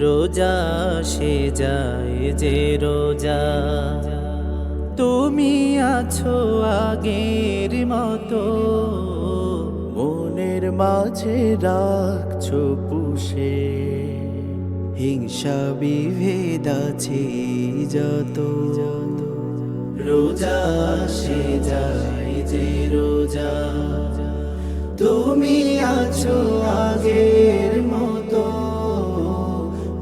রোজা সে যায় যে রোজা, তুমি আছো আগের মতো, মনের মাঝে রাখছো পুষে। হিংসা বিভেদ আছে যত, রোজা সে যায় যে রোজা, তুমি আছো আগের মতো,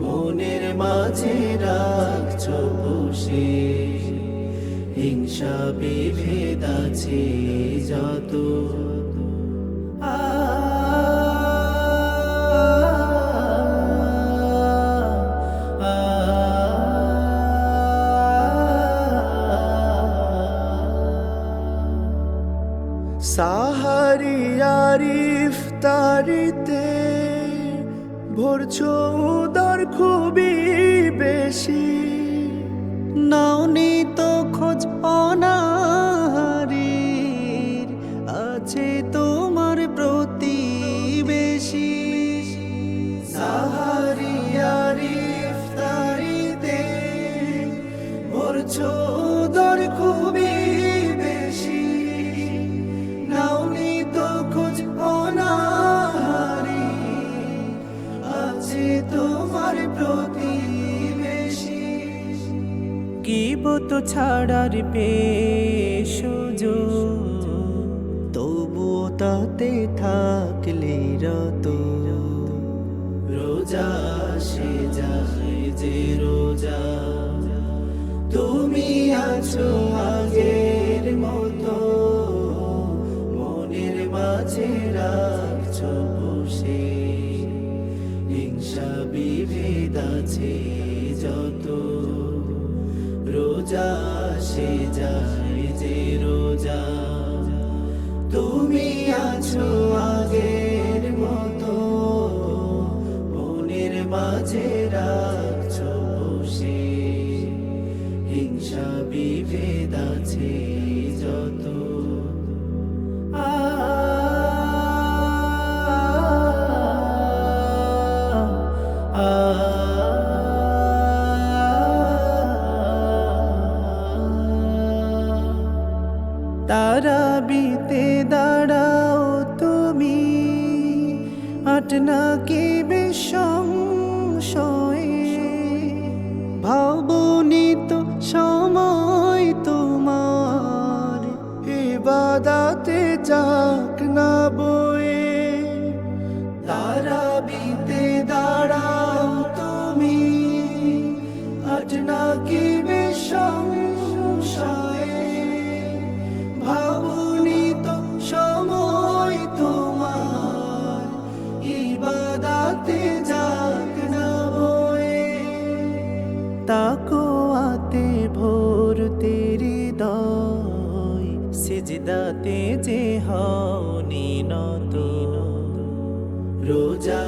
মনের মাঝে রাখছো পুষে। হিংসা বিভেদ আছে যত, সাহারিয়ার ইফতারিতে ভরছো উদার খুবই বেশি, নাওনি তো খোঁজ অনাহারীর, আছে তোমার প্রতিবেশী। সাহারিয়ার ইফতারিতে ভরছো উদার খুবই বেশি, নাওনি তো খোঁজ অনাহারী, আছে তোমার প্রতিবেশী। গীবত ছাড়ার সুযোগ, তবুও তাতে থাকলে রত, রোজা সে যায় যে রোজা, তুমি আছো আগের মতো, মনের মাঝে রাখছো বসে। হিংসা বিভেদ আছে যত, রোজা সে যায় যে রোজা, তুমি আছো আগের মতো, মনের মাঝে রাখছো বসে। হিংসা বিভেদ আছে যত, তারাবিতে দাঁড়াও তুমি, আট নাকি সংশয়ে, ভাবনি তো সময় তোমার, ইবাদাতে যাক না বয়ে। তারাবিতে দাঁড়াও তুমি, আট নাকি সংশয়ে, ভাবনি তো সময় তোমার, ইবাদাতে যাক না বয়ে। তাকওয়াতে ভোর তেরি হৃদয়, সিজদাতে যে হওনি নত, রোজা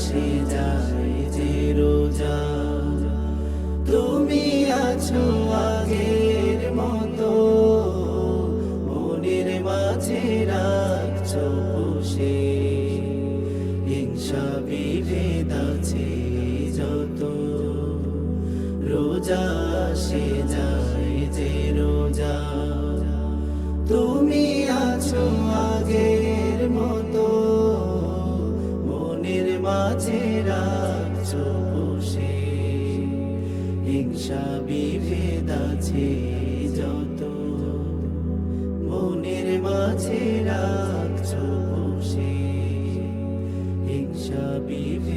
সে যায় যে রোজা, তুমি আছো আগের মতো, মনের মাঝে রাখছো বসে। হিংসা বিভেদ আছে যত, রোজা সে যায় যে রোজা, তুমি আছো আগের মতো, মনের মাঝে রাখছো বসে। হিংসা বিভেদ আছে যত, মনের মাঝে রাখছো বসে। হিংসা বিভেদ